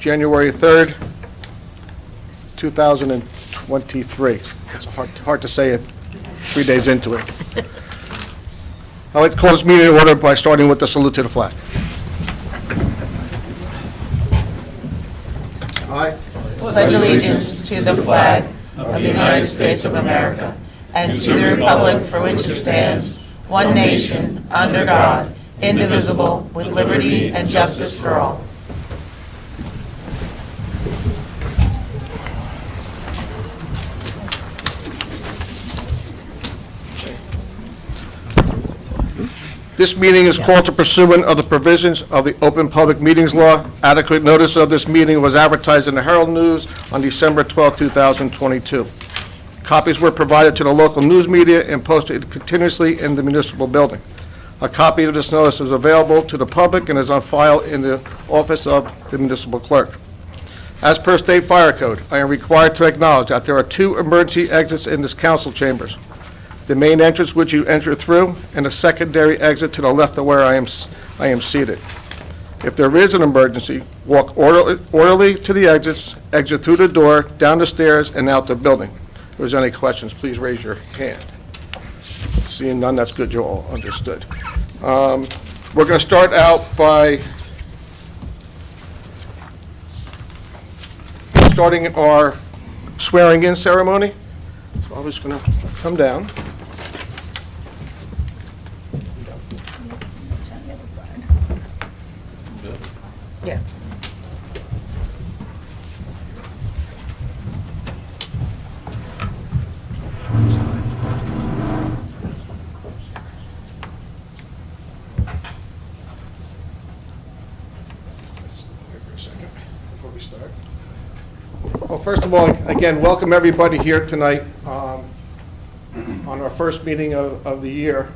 January 3rd, 2023. It's hard to say it 3 days into it. I'd like to call this meeting to order by starting with the salute to the flag. I pledge allegiance to the flag of the United States of America and to the republic for which it stands, one nation, under God, indivisible, with liberty and justice for all. This meeting is called to pursuant of the provisions of the Open Public Meetings Law. Adequate notice of this meeting was advertised in the Herald News on December 12, 2022. Copies were provided to the local news media and posted continuously in the municipal building. A copy of this notice is available to the public and is on file in the office of the municipal clerk. As per state fire code, I am required to acknowledge that there are 2 emergency exits in this council chambers. The main entrance which you enter through, and a secondary exit to the left of where I am seated. If there is an emergency, walk orderly to the exits, exit through the door, down the stairs, and out the building. If there's any questions, please raise your hand. Seeing none, that's good, you all understood. We're going to start out by starting our swearing-in ceremony. So I'm just going to come down. Yeah. Well, first of all, again, welcome everybody here tonight on our first meeting of the year.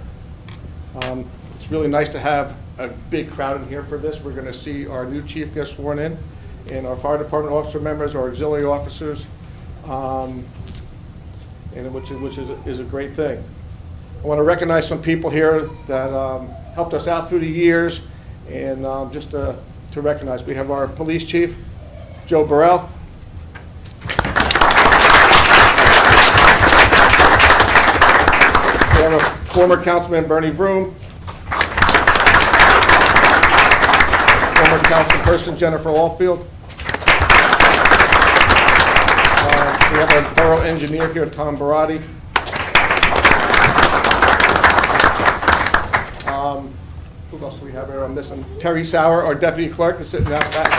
It's really nice to have a big crowd in here for this. We're going to see our new chief get sworn in, and our fire department officer members, our auxiliary officers, and which is a great thing. I want to recognize some people here that helped us out through the years, and just to recognize, we have our police chief, Joe Burrell. We have a former councilman, Bernie Vroom. Former councilperson, Jennifer Allfield. We have our borough engineer here, Tom Barati. Who else do we have here? I'm missing Terry Sauer, our deputy clerk, is sitting out back.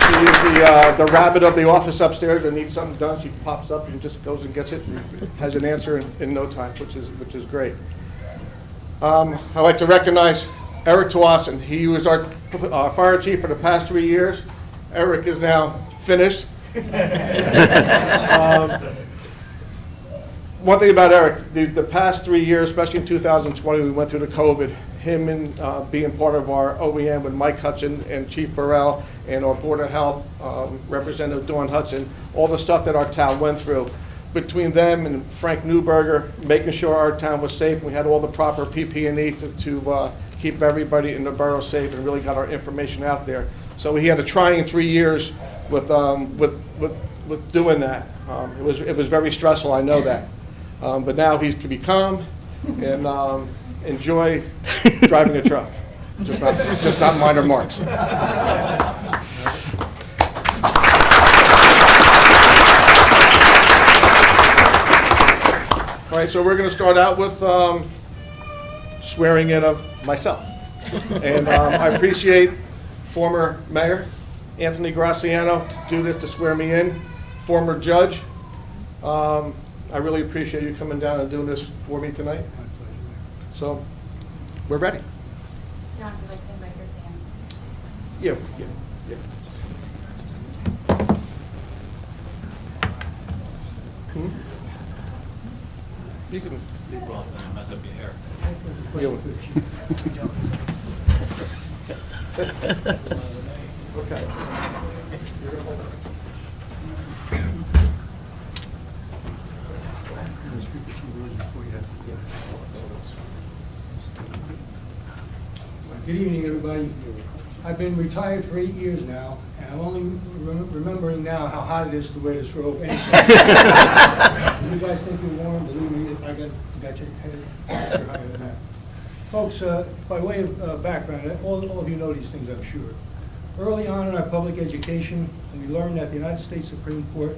She is the rabbit of the office upstairs. When needs something done, she pops up and just goes and gets it, and has an answer in no time, which is great. I'd like to recognize Eric Tawasson. He was our fire chief for the past 3 years. Eric is now finished. One thing about Eric, the past 3 years, especially in 2020, we went through the COVID. Him and being part of our OEM with Mike Hudson and Chief Burrell and our Board of Health Representative Dawn Hudson, all the stuff that our town went through. Between them and Frank Newberger, making sure our town was safe, we had all the proper PPE to keep everybody in the borough safe, and really got our information out there. So he had a trying 3 years with doing that. It was very stressful, I know that. But now he can be calm and enjoy driving a truck, just not minor marks. All right, so we're going to start out with swearing in of myself. And I appreciate former Mayor Anthony Graciano to do this, to swear me in, former judge. I really appreciate you coming down and doing this for me tonight. So, we're ready. John, would you like to invite your family? Yeah. You can. Leave off and mess up your hair. Okay. Good evening, everybody. I've been retired for 8 years now, and I'm only remembering now how hot it is to wear this robe. Anyway. You guys think you're warm? Believe me, I got you headed higher than that. Folks, by way of background, all of you know these things, I'm sure. Early on in our public education, we learned that the United States Supreme Court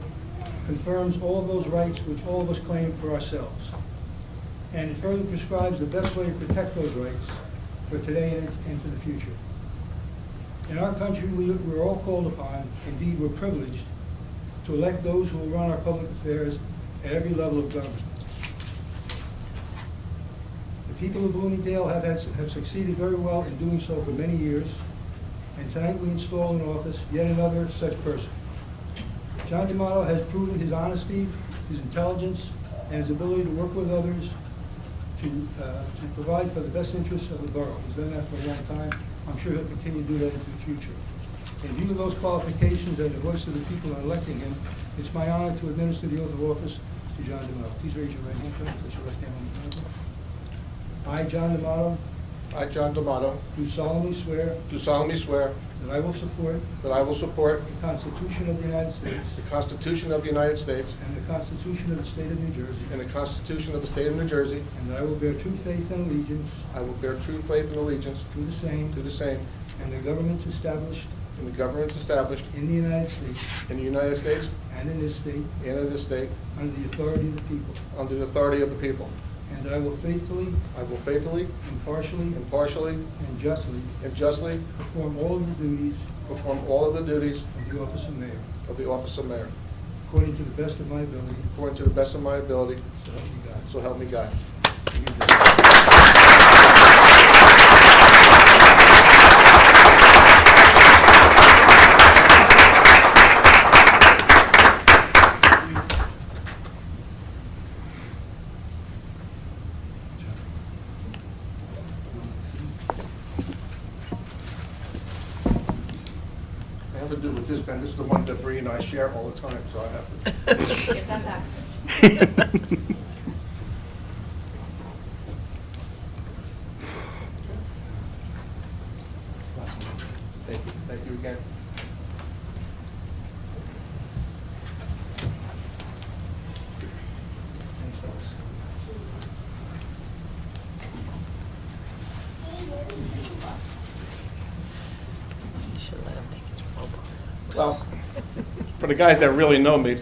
confirms all of those rights which all of us claim for ourselves. And it further prescribes the best way to protect those rights for today and for the future. In our country, we're all called upon, indeed we're privileged, to elect those who will run our public affairs at every level of government. The people of Bloomingdale have succeeded very well in doing so for many years, and tonight we install in office yet another such person. John D'Amato has proven his honesty, his intelligence, and his ability to work with others to provide for the best interests of the borough. He's done that for a long time. I'm sure he'll continue to do that into the future. In view of those qualifications and the voice of the people in electing him, it's my honor to administer the oath of office to John D'Amato. Please raise your right hand, please. Place your left hand on the Bible. I, John D'Amato, I, John D'Amato, do solemnly swear do solemnly swear that I will support that I will support the Constitution of the United States the Constitution of the United States and the Constitution of the State of New Jersey, and the Constitution of the State of New Jersey. and that I will bear true faith and allegiance I will bear true faith and allegiance to the same to the same and the governments established and the governments established in the United States in the United States and in this state and in this state under the authority of the people, under the authority of the people. and that I will faithfully, impartially, impartially, and justly and justly perform all of the duties perform all of the duties of the office of mayor, of the office of mayor, according to the best of my ability, according to the best of my ability, so help me God. so help me God. I have to do with this pen. This is the one that Bree and I share all the time, so I have to. Get that back. Thank you again. Thanks, folks. Well, for the guys that really know me,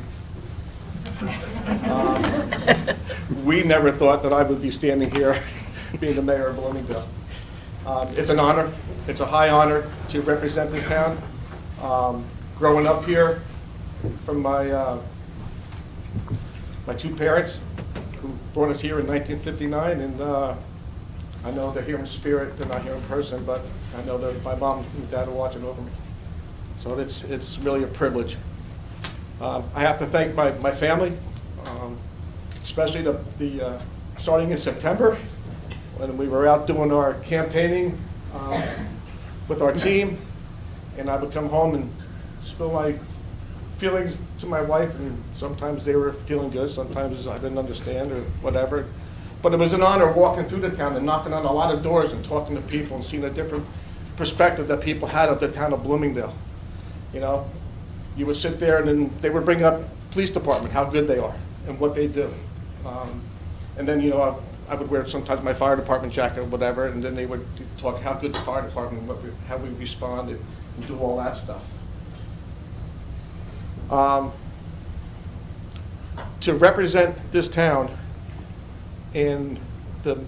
we never thought that I would be standing here being the mayor of Bloomingdale. It's an honor. It's a high honor to represent this town. Growing up here from my two parents who brought us here in 1959, and I know they're here in spirit, they're not here in person, but I know that my mom and dad are watching over me. So it's really a privilege. I have to thank my family, especially the starting in September when we were out doing our campaigning with our team, and I would come home and spill my feelings to my wife, and sometimes they were feeling good, sometimes I didn't understand or whatever. But it was an honor walking through the town and knocking on a lot of doors and talking to people and seeing a different perspective that people had of the town of Bloomingdale. You know, you would sit there and then they would bring up police department, how good they are and what they do. And then, you know, I would wear sometimes my fire department jacket or whatever, and then they would talk how good the fire department, how we responded and do all that stuff. To represent this town, and the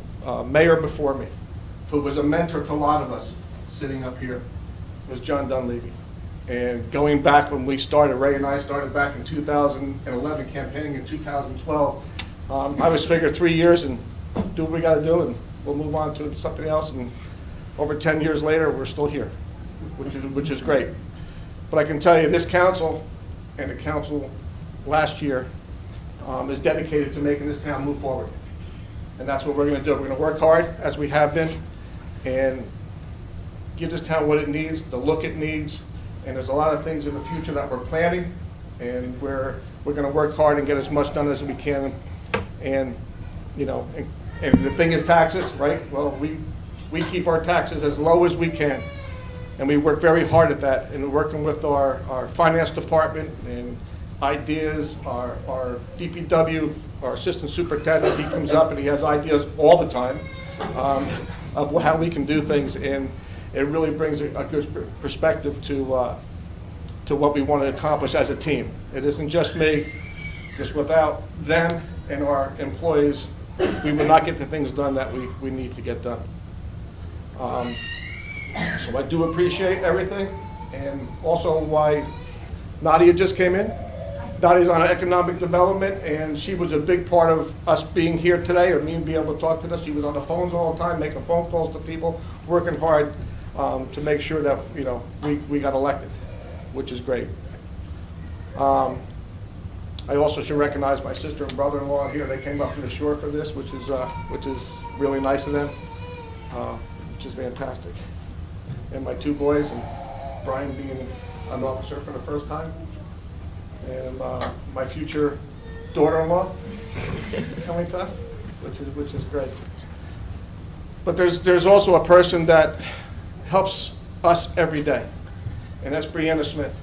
mayor before me, who was a mentor to a lot of us sitting up here, was John Dunleavy. And going back when we started, Ray and I started back in 2011, campaigning in 2012, I was figured 3 years and do what we got to do, and we'll move on to something else. And over 10 years later, we're still here, which is great. But I can tell you, this council and the council last year is dedicated to making this town move forward. And that's what we're going to do. We're going to work hard, as we have been, and give this town what it needs, the look it needs. And there's a lot of things in the future that we're planning, and we're going to work hard and get as much done as we can. And, you know, and the thing is taxes, right? Well, we keep our taxes as low as we can. And we work very hard at that, and working with our finance department and ideas, our DPW, our assistant superintendent, he comes up and he has ideas all the time of how we can do things, and it really brings a good perspective to what we want to accomplish as a team. It isn't just me, because without them and our employees, we would not get the things done that we need to get done. So I do appreciate everything, and also why Nadia just came in. Nadia's on economic development, and she was a big part of us being here today, or me being able to talk to us. She was on the phones all the time, making phone calls to people, working hard to make sure that, you know, we got elected, which is great. I also should recognize my sister and brother-in-law here. They came up from the shore for this, which is really nice of them, which is fantastic. And my two boys, and Brian being an officer for the first time, and my future daughter-in-law coming to us, which is great. But there's also a person that helps us every day, and that's Brianna Smith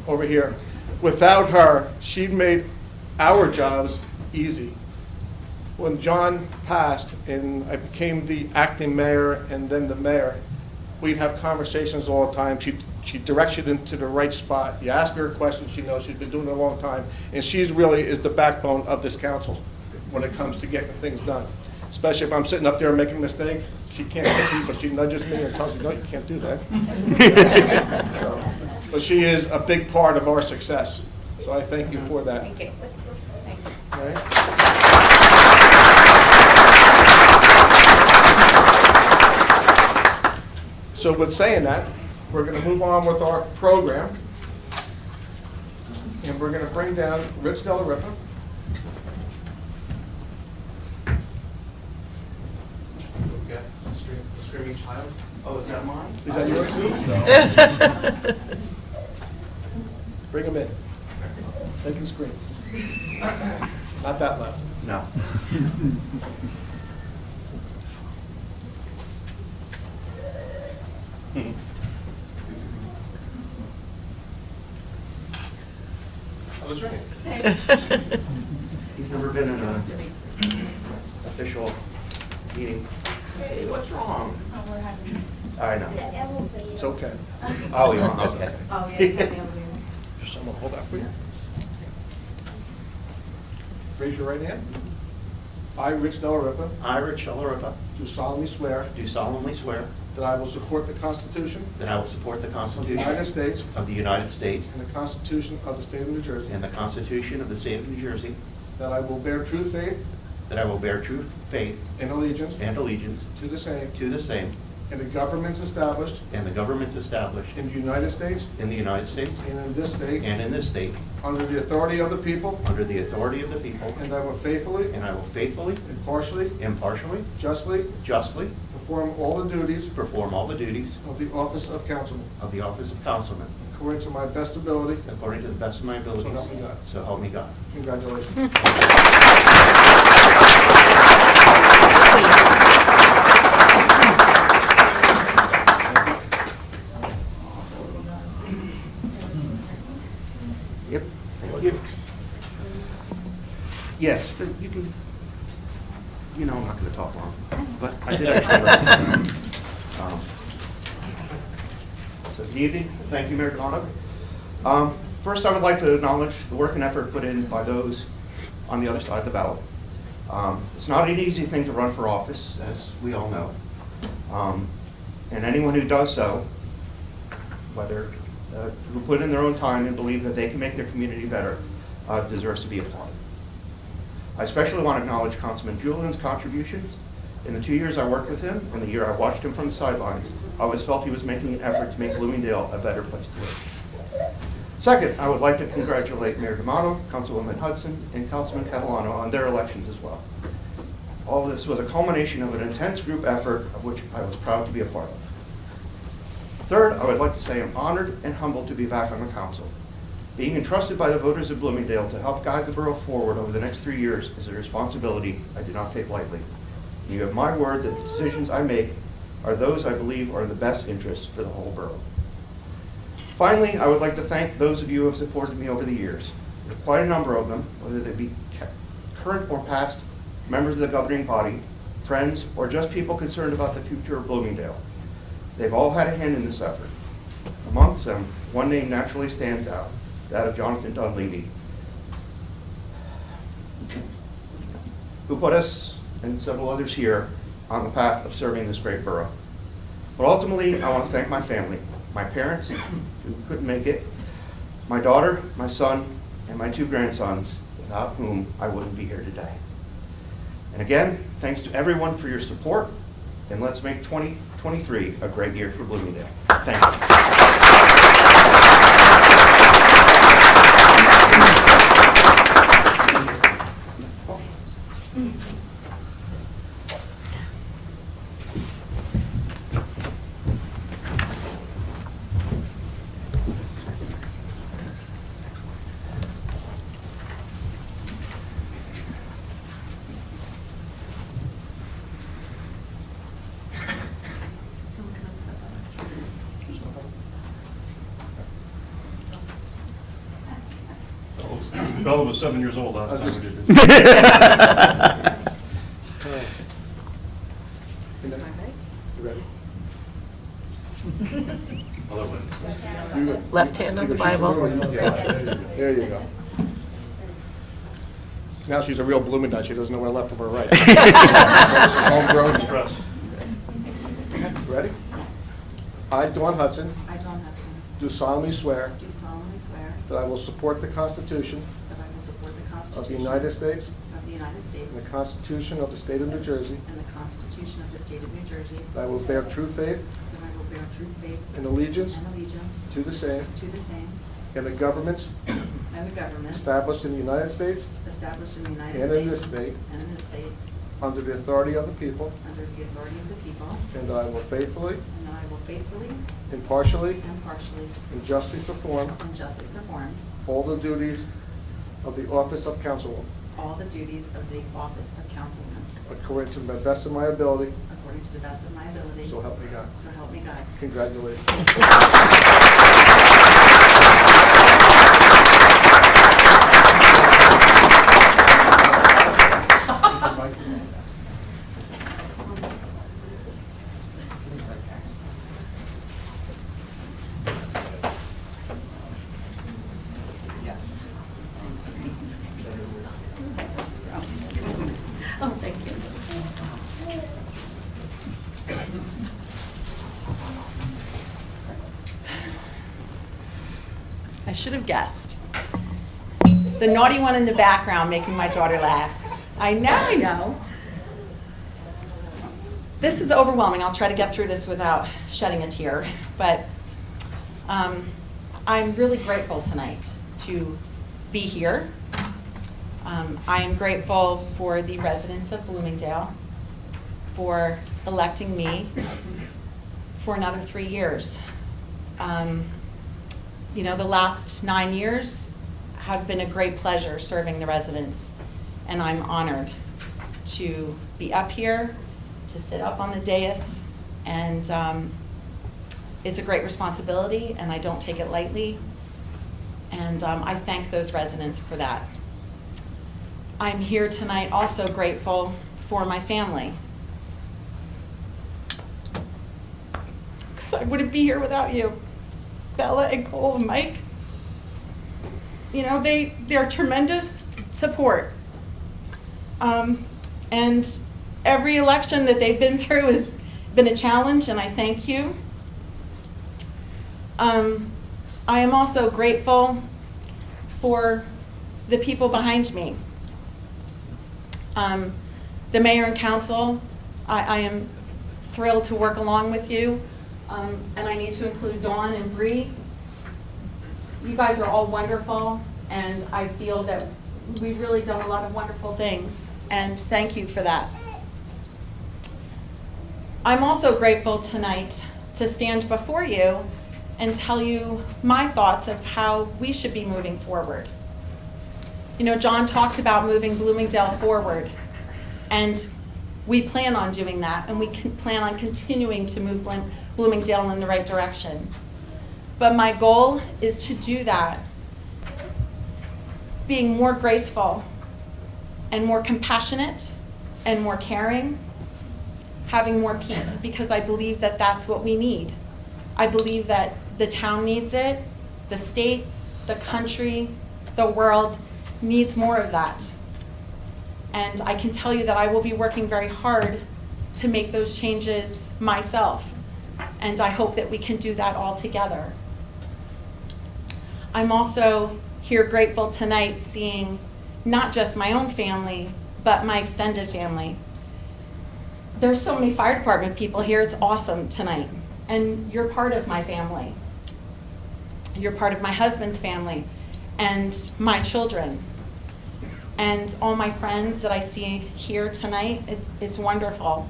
over here. Without her, she made our jobs easy. When John passed and I became the acting mayor and then the mayor, we'd have conversations all the time. She directs you into the right spot. You ask her a question, she knows, she's been doing it a long time, and she's really is the backbone of this council when it comes to getting things done. Especially if I'm sitting up there making a mistake, she can't hit me, but she nudges me and tells me, no, you can't do that. So, but she is a big part of our success, so I thank you for that. Thank you. Thanks. All right. So with saying that, we're going to move on with our program, and we're going to bring down Rich Della Ripa. Okay, the screaming child. Oh, is that mine? Is that yours? Bring him in. They can scream. Not that loud. No. I was right. He's never been in an official meeting. Hey, what's wrong? Oh, we're having I know. the elevator. It's okay. Oh, you want, okay. Oh, yeah, it's on the elevator. There's someone hold that for you. Raise your right hand. I, Rich Della Ripa, I, Rich Della do solemnly swear do solemnly swear that I will support the Constitution that I will support the of the Constitution United States of the United States and the Constitution of the State of New Jersey, and the Constitution of the State of New Jersey, that I will bear true faith that I will bear true faith and allegiance and allegiance to the same to the same and the governments established and the governments established in the United States in the United States and in this state and in this state under the authority of the people, under the authority of the people, and I will faithfully, and I will faithfully, impartially, impartially, justly justly perform all the duties perform all the duties of the office of councilman of the office of councilman according to my best ability. according to the best of my abilities. So help me God. So help me God. Congratulations. Yep. Thank you. Yes, but you can, you know I'm not going to talk long, but I did actually write it down. So good evening. Thank you, Mayor Donato. First, I would like to acknowledge the work and effort put in by those on the other side of the ballot. It's not an easy thing to run for office, as we all know. And anyone who does so, whether who put in their own time and believe that they can make their community better, deserves to be applauded. I especially want to acknowledge Councilman Julian's contributions. In the 2 years I worked with him, and the year I watched him from the sidelines, I always felt he was making an effort to make Bloomingdale a better place to live. Second, I would like to congratulate Mayor D'Amato, Councilwoman Hudson, and Councilman Catalano on their elections as well. All this was a culmination of an intense group effort of which I was proud to be a part of. Third, I would like to say I'm honored and humbled to be back on the council. Being entrusted by the voters of Bloomingdale to help guide the borough forward over the next 3 years is a responsibility I do not take lightly. You have my word that the decisions I make are those I believe are in the best interests for the whole borough. Finally, I would like to thank those of you who have supported me over the years. There are quite a number of them, whether they be current or past members of the governing body, friends, or just people concerned about the future of Bloomingdale. They've all had a hand in this effort. Amongst them, one name naturally stands out, that of Jonathan Dunleavy, who put us and several others here on the path of serving this great borough. But ultimately, I want to thank my family, my parents who couldn't make it, my daughter, my son, and my 2 grandsons, without whom I wouldn't be here today. And again, thanks to everyone for your support, and let's make 2023 a great year for Bloomingdale. Thank you. Bella was 7 years old last time we did this. You ready? Other way. Left hand on the Bible. There you go. Now she's a real Bloomingdale. She doesn't know where left or where right. Homegrown. Stress. Ready? I, Dawn Hudson, I, Dawn Hudson, do solemnly swear do solemnly swear that I will support the Constitution that I will support the of the Constitution United States of the United States and the Constitution of the State of New Jersey, and the Constitution of the State of New Jersey, that I will bear true faith that I will bear true faith and allegiance and allegiance to the same to the same and the governments and the government established in the United States established in the United and States in this state and in this state under the authority of the people, under the authority of the people, and that I will faithfully, and that I will faithfully, impartially, impartially, and justly perform and justly perform all the duties of the office of councilwoman all the duties of the office of councilwoman according to the best of my ability, according to the best of my ability. so help me God. So help me God. Congratulations. Oh, thank you. I should have guessed. The naughty one in the background making my daughter laugh. I know. This is overwhelming. I'll try to get through this without shedding a tear. But I'm really grateful tonight to be here. I am grateful for the residents of Bloomingdale for electing me for another 3 years. You know, the last 9 years have been a great pleasure serving the residents, and I'm honored to be up here, to sit up on the dais, and it's a great responsibility, and I don't take it lightly, and I thank those residents for that. I'm here tonight also grateful for my family, because I wouldn't be here without you. Bella and Cole and Mike, you know, they're tremendous support. And every election that they've been through has been a challenge, and I thank you. I am also grateful for the people behind me. The mayor and council, I am thrilled to work along with you. And I need to include Dawn and Bree. You guys are all wonderful, and I feel that we've really done a lot of wonderful things, and thank you for that. I'm also grateful tonight to stand before you and tell you my thoughts of how we should be moving forward. You know, John talked about moving Bloomingdale forward, and We plan on doing that, and we plan on continuing to move Bloomingdale in the right direction. But my goal is to do that being more graceful and more compassionate and more caring, having more peace, because I believe that that's what we need. I believe that the town needs it, the state, the country, the world needs more of that. And I can tell you that I will be working very hard to make those changes myself. And I hope that we can do that all together. I'm also here grateful tonight seeing not just my own family, but my extended family. There's so many fire department people here, it's awesome tonight. And you're part of my family. You're part of my husband's family and my children. And all my friends that I see here tonight, it's wonderful.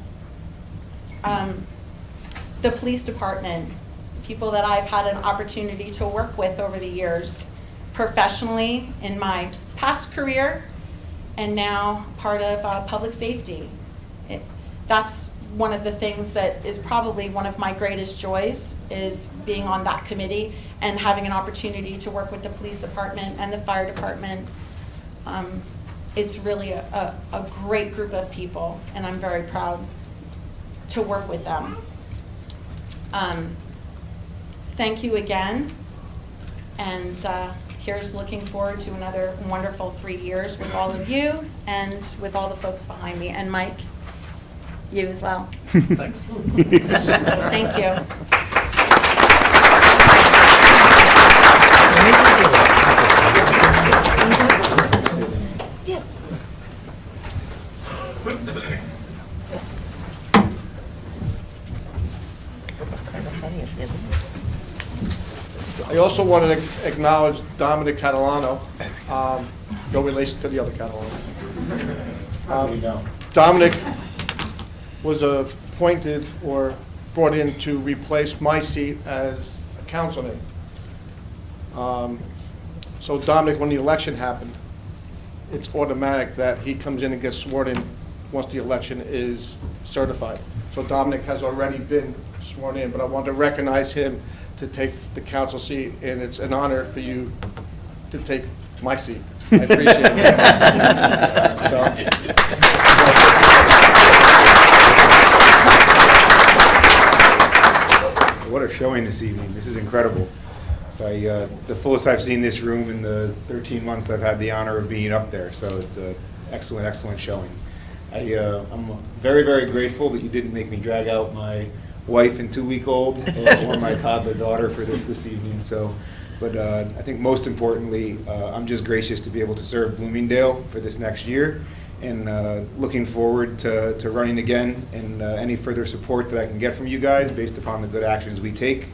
The police department, people that I've had an opportunity to work with over the years, professionally in my past career, and now part of public safety. That's one of the things that is probably one of my greatest joys, is being on that committee and having an opportunity to work with the police department and the fire department. It's really a great group of people, and I'm very proud to work with them. Thank you again, and here's looking forward to another wonderful 3 years with all of you and with all the folks behind me, and Mike, you as well. Thanks. Thank you. I also want to acknowledge Dominic Catalano, no relation to the other Catalano. Dominic was appointed or brought in to replace my seat as a councilman. So Dominic, when the election happened, it's automatic that he comes in and gets sworn in once the election is certified. So Dominic has already been sworn in, but I want to recognize him to take the council seat, and it's an honor for you to take my seat. I appreciate it. What a showing this evening. This is incredible. So the fullest I've seen this room in the 13 months I've had the honor of being up there. So it's an excellent, excellent showing. I'm very, very grateful that you didn't make me drag out my wife and 2-week-old or my toddler daughter for this evening. So, but I think most importantly, I'm just gracious to be able to serve Bloomingdale for this next year, and looking forward to running again, and any further support that I can get from you guys based upon the good actions we take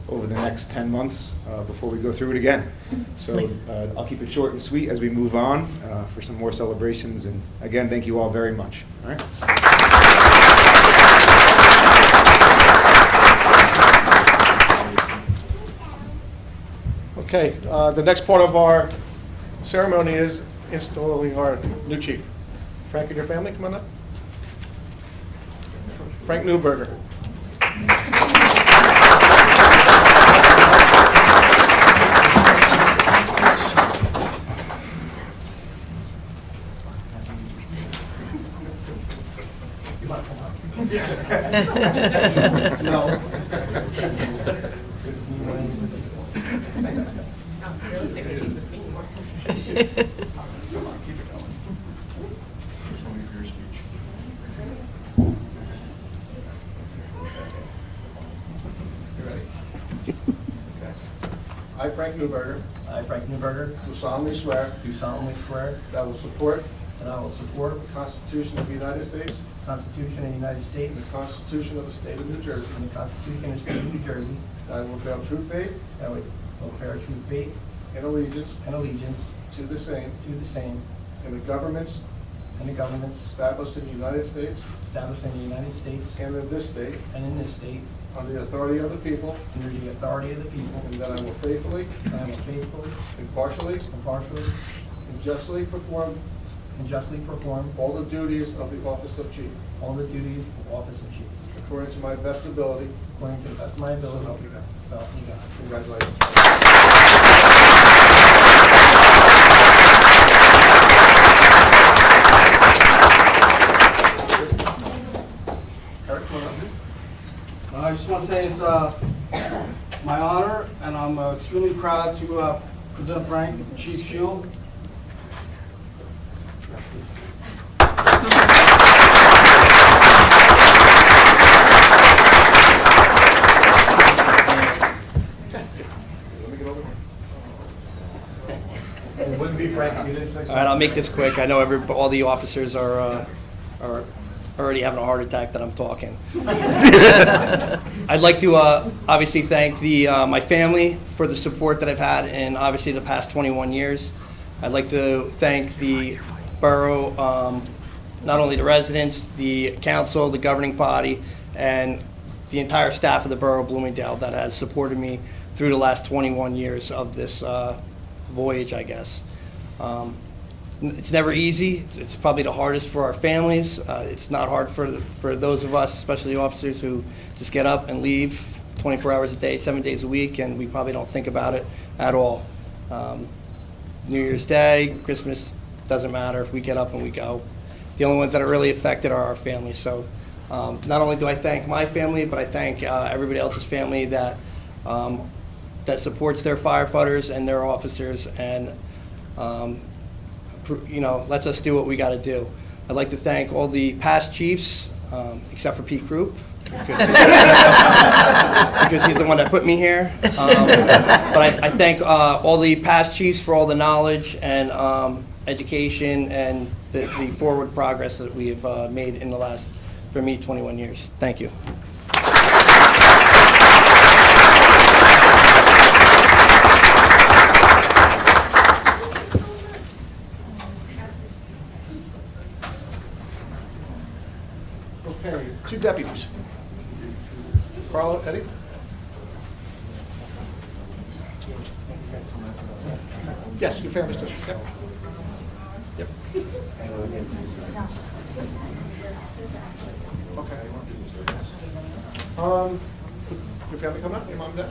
over the next 10 months before we go through it again. So I'll keep it short and sweet as we move on for some more celebrations. And again, thank you all very much. All right. Okay, the next part of our ceremony is installing our new chief. Frank and your family, come on up. Frank Newberger. No. I, Frank Newberger, I, Frank Newberger, do solemnly swear do solemnly swear that I will support that I will support the Constitution of the United States the Constitution of the United States and the Constitution of the State of New Jersey, and the Constitution of the State of New Jersey, that I will bear true faith that I will bear true faith and allegiance and allegiance to the same to the same and the governments and the governments established in the United States established in the United States and in this state, and in this state, under the authority of the people, under the authority of the people, and that I will faithfully, and I will faithfully, impartially, impartially, and justly perform and justly perform all the duties of the office of chief, all the duties of office of chief, according to my best ability. according to the best of my ability. So help me God. So help me God. Congratulations. Eric, come on up. I just want to say it's my honor, and I'm extremely proud to present Frank Chief Shield. Let me get over here. It wouldn't be Frank if you didn't say All right, I'll make this quick. I know all the officers are already having a heart attack that I'm talking. I'd like to obviously thank my family for the support that I've had in obviously the past 21 years. I'd like to thank the borough, not only the residents, the council, the governing body, and the entire staff of the borough of Bloomingdale that has supported me through the last 21 years of this voyage, I guess. It's never easy. It's probably the hardest for our families. It's not hard for those of us, especially officers, who just get up and leave 24 hours a day, 7 days a week, and we probably don't think about it at all. New Year's Day, Christmas, doesn't matter. We get up and we go. The only ones that are really affected are our families. So not only do I thank my family, but I thank everybody else's family that supports their firefighters and their officers and lets us do what we got to do. I'd like to thank all the past chiefs, except for Pete Krupp, because he's the one that put me here. But I thank all the past chiefs for all the knowledge and education and the forward progress that we have made in the last, for me, 21 years. Thank you. Okay, two deputies. Carla, Eddie? Yes, your family's too. Yep. Yep. Okay. Your family come up, your mom and dad?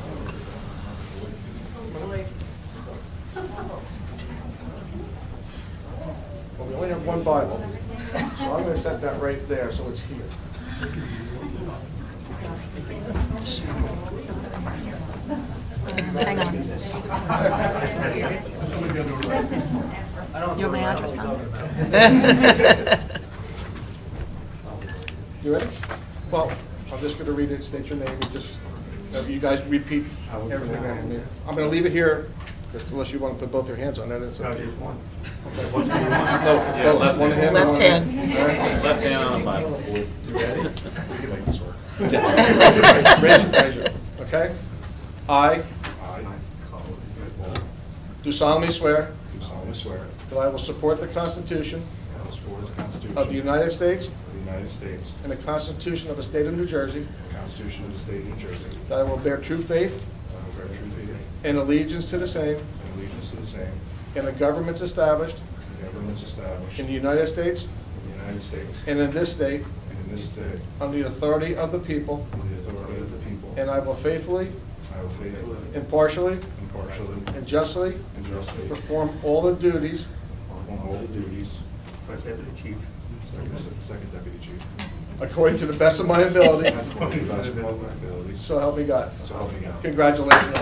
Well, we only have one Bible, so I'm going to set that right there so it's here. Hang on. You want my address on? You ready? Well, I'm just going to read it, state your name, and just, you guys repeat everything after me. I'm going to leave it here, just unless you want to put both your hands on it. It's up to you. one. Okay. No, one hand. Left one hand. All right. Left hand on the Bible. You ready? We can make this work. Raise your. Okay? I do solemnly swear Do solemnly swear that I will support the Constitution that I will support the Constitution of the United States of the United States, and the Constitution of the State of New Jersey, the Constitution of the State of New Jersey, that I will bear true faith that I will bear true faith and allegiance to the same and allegiance to the same, and the governments established and governments established in the United States in the United States and in this state and in this state, under the authority of the people, under the authority of the people, and I will faithfully, I will faithfully, impartially, impartially, and justly and justly perform all the duties perform all the duties. Vice Deputy Chief. Second Deputy Chief. according to the best of my ability, According to the best of my abilities. so help me God. So help me God. Congratulations.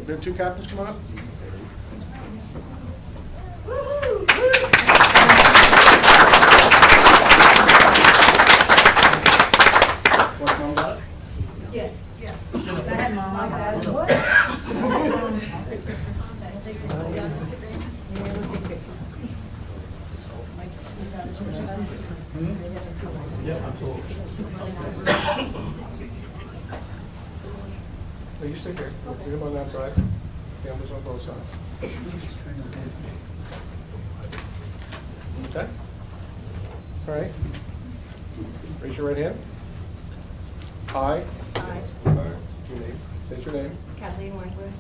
The two captains come on up. No, you stay here. Leave them on that side. Cameras on both sides. Okay? All right. Raise your right hand. I. Your name. State your name. Kathleen Wentworth.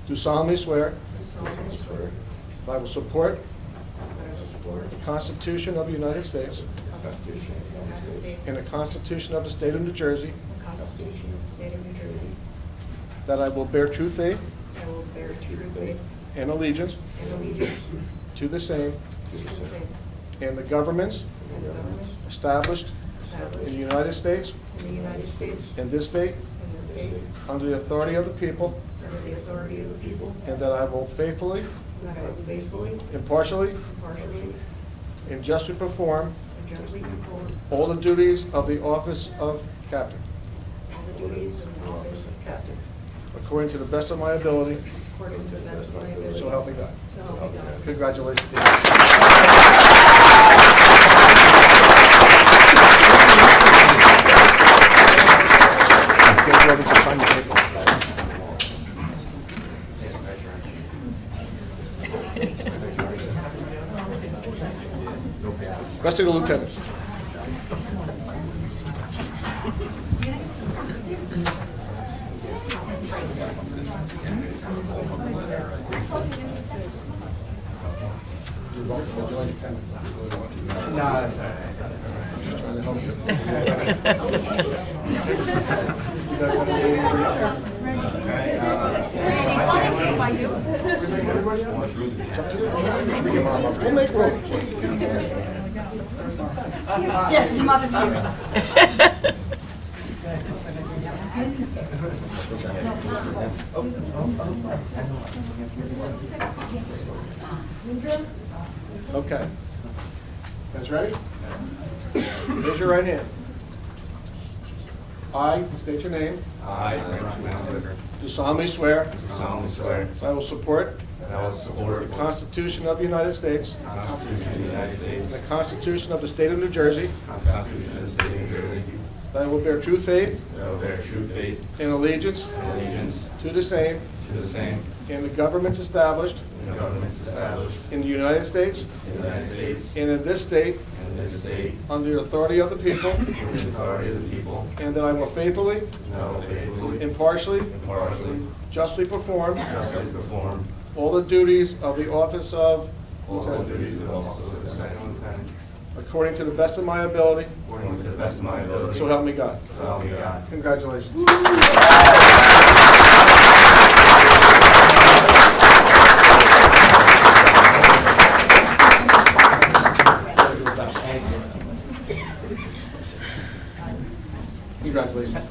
Do solemnly swear solemnly swear that I will support that I will support the Constitution of the United States the Constitution of the United States and the Constitution of the State of New Jersey, and the Constitution of the State of New Jersey. that I will bear true faith I will bear true faith and allegiance and allegiance to the same to the same and the governments and the governments established established in the United States in the United States and this state and the state under the authority of the people, under the authority of the people, and that I will faithfully, and that I will faithfully, impartially, impartially, and justly perform and justly perform all the duties of the office of captain, all the duties of the office of captain according to the best of my ability, according to the best of my ability. so help me God. So help me God. Congratulations. Get ready to sign the paper. Rest of the lieutenants. Nah, We'll make room. Yes, your mother's here. Okay. Guys ready? Raise your right hand. I state your name. I, Frank Whitaker, Do solemnly swear do solemnly swear that I will support that I will support the Constitution of the United States, the Constitution of the United and States, the Constitution of the State of New Jersey, the Constitution of the State of New Jersey, that I will bear true faith that I will bear true faith and allegiance and allegiance to the same to the same and the governments established and the governments established in the United States in the United States and in this state and in this state under the authority of the people, under the authority of the people, and that I will faithfully, and I will faithfully, impartially, impartially, justly perform justly perform all the duties of the office of all the lieutenant, duties of office of second lieutenant, according to the best of my ability, according to the best of my ability. so help me God. So help me God. Congratulations. Congratulations.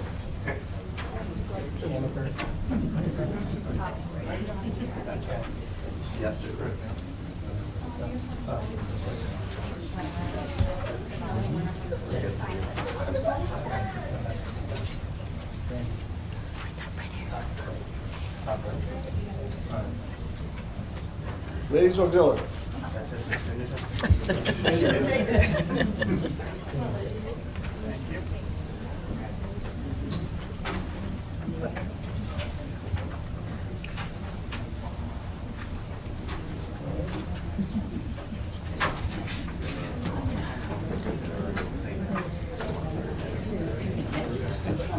Ladies auxiliary.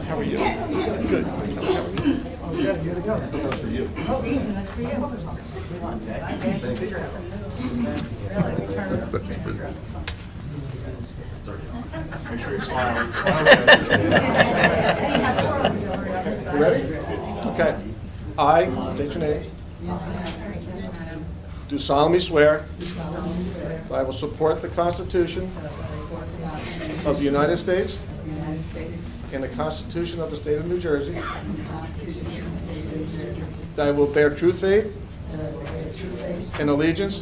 How are you? Good. Oh, yeah, you gotta go. Those for you. Make sure you smile. You ready? Okay. I state your name. Do solemnly swear that I will support the Constitution of the United States and the Constitution of the State of New Jersey, that I will bear true faith and allegiance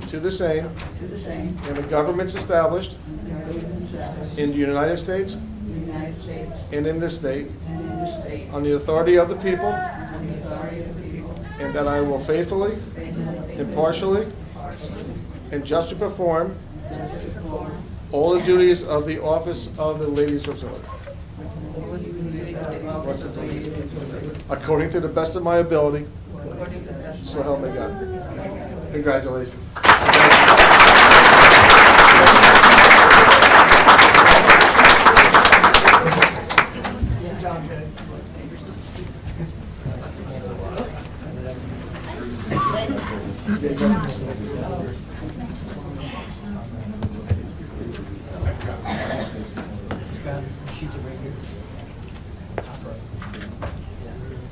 to the same and the governments established in the United States and in this state on the authority of the people, and that I will faithfully, impartially, and justly perform all the duties of the office of the Ladies Auxiliary, according to the best of my ability, so help me God. Congratulations.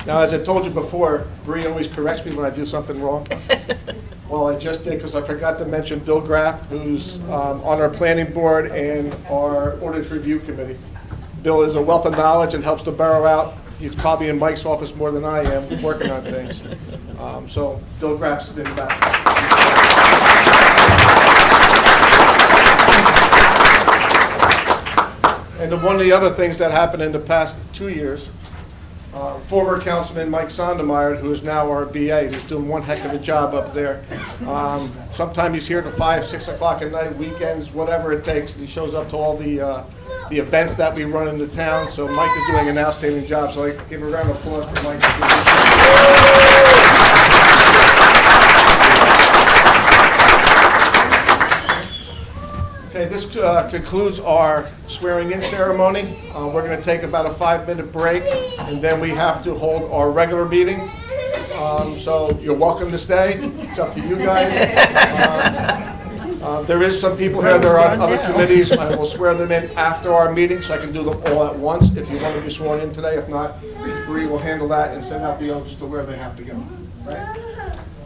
Now, as I told you before, Bree always corrects me when I do something wrong. Well, I just did because I forgot to mention Bill Graff, who's on our planning board and our ordinance review committee. Bill is a wealth of knowledge and helps the borough out. He's probably in Mike's office more than I am, working on things. So Bill Graff's been back. And one of the other things that happened in the past 2 years, former Councilman Mike Sondermeyer, who is now our BA, who's doing one heck of a job up there. Sometimes he's here to 5, 6 o'clock at night, weekends, whatever it takes. He shows up to all the events that we run in the town. So Mike is doing an outstanding job. So I give a round of applause for Mike. Okay, this concludes our swearing-in ceremony. We're going to take about a 5-minute break, and then we have to hold our regular meeting. So you're welcome to stay. It's up to you guys. There is some people here that are on other committees. I will swear them in after our meeting, so I can do them all at once if you want to be sworn in today. If not, Bree will handle that and send out the oaths to where they have to go. Right?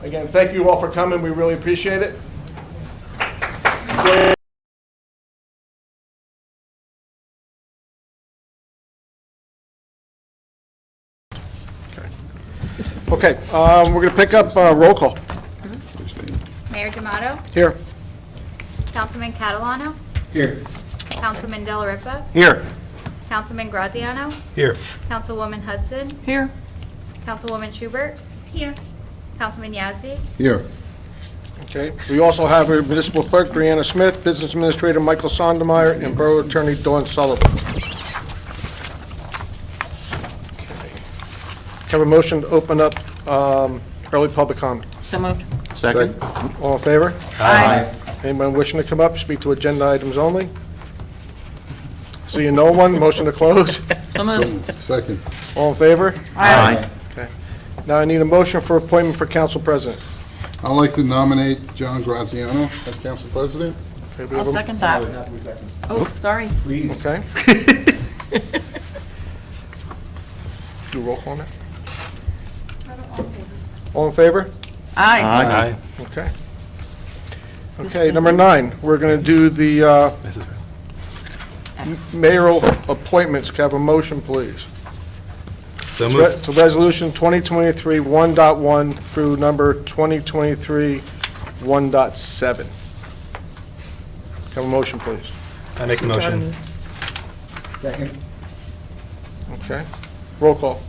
Again, thank you all for coming. We really appreciate it. Okay, we're going to pick up roll call. Mayor D'Amato, Here. Councilman Catalano, Here. Councilman Delariva, Here. Councilman Graziano, Here. Councilwoman Hudson, Here. Councilwoman Schubert, Here. Councilman Yazdi, Here. Okay, we also have our municipal clerk, Brianna Smith, business administrator, Michael Sondermeyer, and borough attorney, Dawn Sullivan. Have a motion to open up early public comment. So moved. Second. All in favor? Aye. Anyone wishing to come up, speak to agenda items only? Seeing no one, motion to close. So moved. Second. All in favor? Aye. Okay. Now I need a motion for appointment for council president. I'd like to nominate John Graziano as council president. Okay, we I'll have a- second that. Oh, sorry. Please. Okay. Do roll call now? All in favor? Aye. Okay. Okay, number 9, we're going to do the mayoral appointments. Can I have a motion, please? So It's a resolution 2023 1.1 through number 2023 1.7. Can I have a motion, please? I make a motion. Second. Okay. Roll call.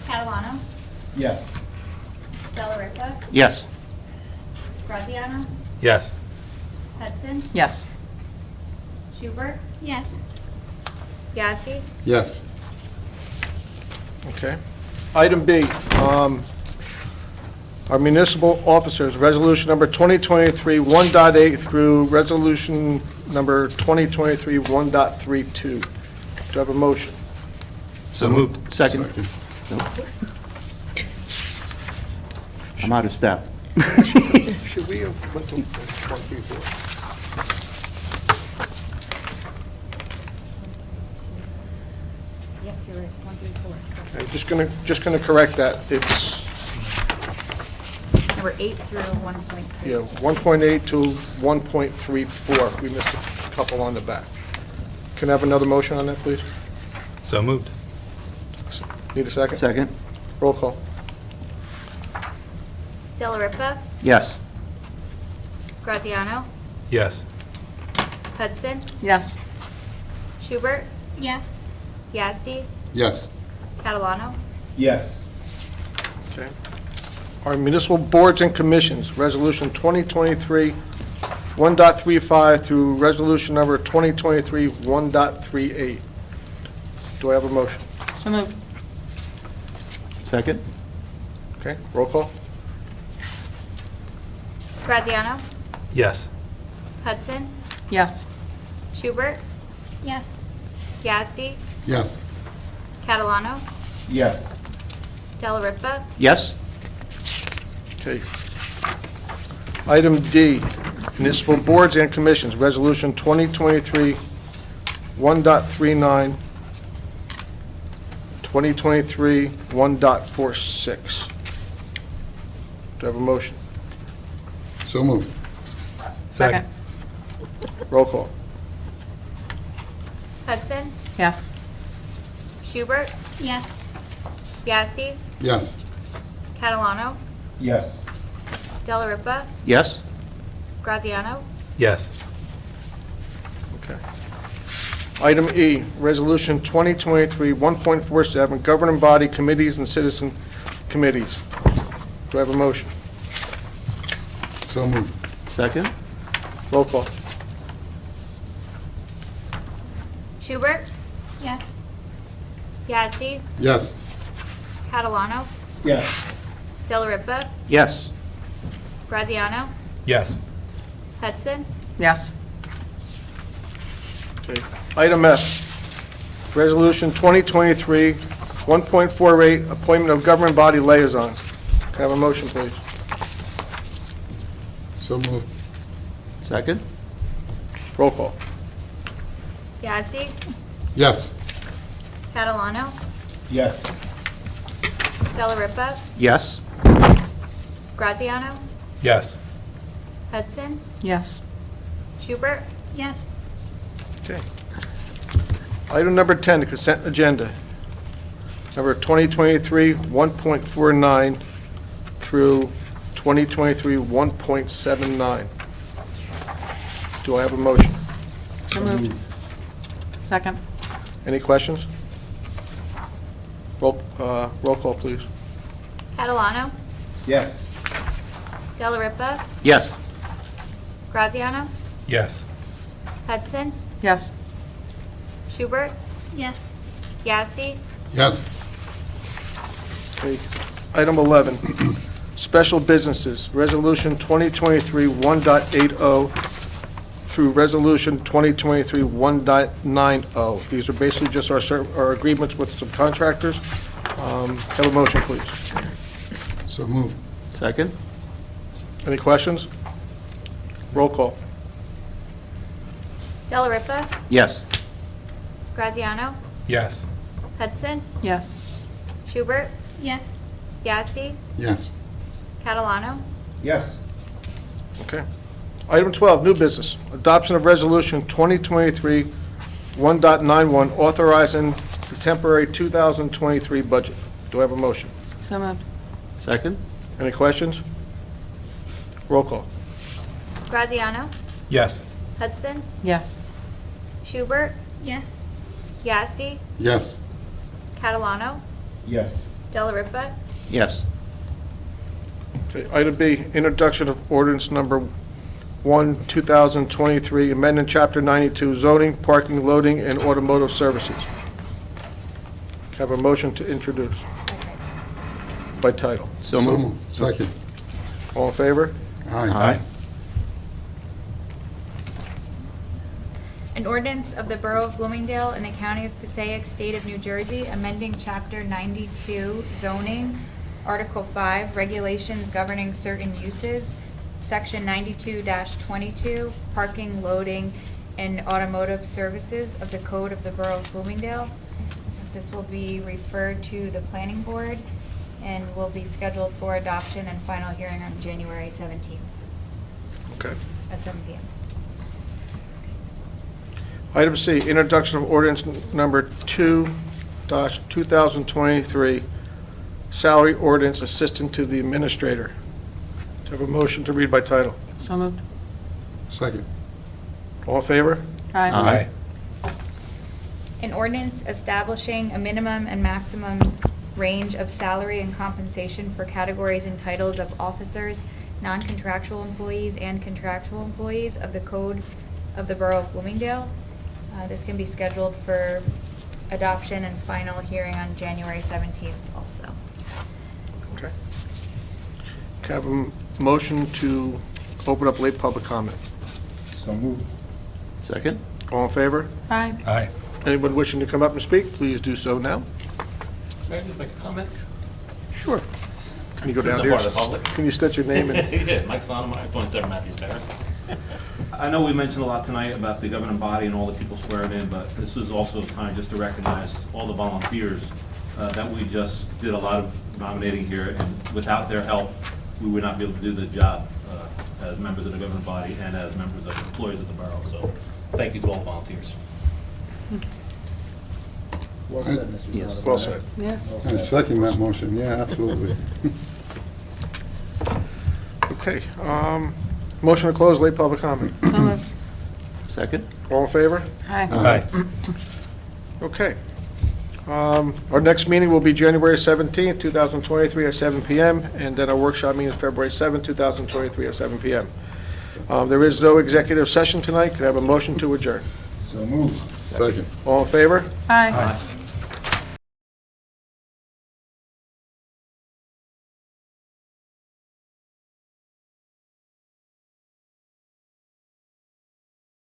Catalano, Yes. Delariva, Yes. Graziano, Yes. Hudson, Yes. Schubert. Yes. Yazdi, Yes. Okay. Item B, our municipal officers, resolution number 2023 1.8 through resolution number 2023 1.32. Do I have a motion? So moved. Second. Second. I'm out of step. Should we have went to 1, 3, 4? yes, you're right, 1 through 4. Okay, just gonna correct that. It's, Number 8 through 1.3. yeah, 1.8 to 1.34. We missed a couple on the back. Can I have another motion on that, please? So moved. Need a second? Second. Roll call. Delariva, Yes. Graziano, Yes. Hudson, Yes. Schubert. Yes. Yazdi, Yes. Catalano, Yes. Okay. Our municipal boards and commissions, resolution 2023 1.35 through resolution number 2023 1.38. Do I have a motion? So moved. Second. Okay, roll call. Graziano? Yes. Hudson? Yes. Schubert? Yes. Yazdi? Yes. Catalano? Yes. Delariva? Yes? Okay. Item D, municipal boards and commissions, resolution 2023 1.39, 2023 1.46. Do I have a motion? So moved. Second. Roll call. Hudson? Yes. Schubert? Yes. Yazdi? Yes. Catalano? Yes. Delariva? Yes? Graziano? Yes. Okay. Item E, resolution 2023 1.47, governing body committees and citizen committees. Do I have a motion? So moved. Second? Roll call. Schubert? Yes. Yazdi? Yes. Catalano? Yes. Delariva? Yes. Graziano? Yes. Hudson? Yes. Okay. Item F, resolution 2023 1.48, appointment of government body liaisons. Can I have a motion, please? So moved. Second? Roll call. Yazdi? Yes. Catalano? Yes. Delariva? Yes? Graziano? Yes. Hudson? Yes. Schubert? Yes. Okay. Item number 10, the consent agenda. Number 2023 1.49 through 2023 1.79. Do I have a motion? So moved. Second. Any questions? Roll call, please. Catalano? Yes. Delariva? Yes. Graziano? Yes. Hudson? Yes. Schubert? Yes. Yazdi? Yes. Okay. Item 11, special businesses, resolution 2023 1.80 through resolution 2023 1.90. These are basically just our agreements with subcontractors. Have a motion, please. So moved. Second? Any questions? Roll call. Delariva? Yes. Graziano? Yes. Hudson? Yes. Schubert? Yes. Yazdi? Yes. Catalano? Yes. Okay. Item 12, new business. Adoption of resolution 2023 1.91, authorizing the temporary 2023 budget. Do I have a motion? So moved. Second? Any questions? Roll call. Graziano? Yes. Hudson? Yes. Schubert? Yes. Yazdi? Yes. Catalano? Yes. Delariva? Yes. Okay. Item B, introduction of ordinance number 1, 2023, amending Chapter 92, zoning, parking, loading, and automotive services. Have a motion to introduce by title. So moved. Second. All in favor? Aye. An ordinance of the Borough of Bloomingdale in the County of Passaic, State of New Jersey, amending Chapter 92 zoning, Article 5, regulations governing certain uses, Section 92-22, parking, loading, and automotive services of the Code of the Borough of Bloomingdale. This will be referred to the Planning Board and will be scheduled for adoption and final hearing on January 17th Okay. at 7 p.m. Item C, introduction of ordinance number 2-2023, salary ordinance assistant to the administrator. Do I have a motion to read by title? So moved. Second. All in favor? Aye. An ordinance establishing a minimum and maximum range of salary and compensation for categories and titles of officers non-contractual employees and contractual employees of the Code of the Borough of Bloomingdale. This can be scheduled for adoption and final hearing on January 17th also. Okay. Can I have a motion to open up late public comment? So moved. Second? All in favor? Aye. Aye. Anyone wishing to come up and speak, please do so now. May I just make a comment? Sure. Can you go This down is here? part of the public. Can you state your name and... Yeah, Mike Sonnemeyer, 27 Matthews Terrace. I know we mentioned a lot tonight about the governing body and all the people swearing in, but this is also time just to recognize all the volunteers that we just did a lot of nominating here, and without their help, we would not be able to do the job as members of the governing body and as members of employees of the borough. So thank you to all the volunteers. Well said, Mr. Sonneborn. Well said. Yeah. I second that motion, yeah, absolutely. Okay, motion to close late public comment. So moved. Second? All in favor? Aye. Okay. Our next meeting will be January 17th, 2023 at 7 PM, and then our workshop meeting is February 7th, 2023 at 7 PM. There is no executive session tonight. Could I have a motion to adjourn? So moved. Second. All in favor? Aye.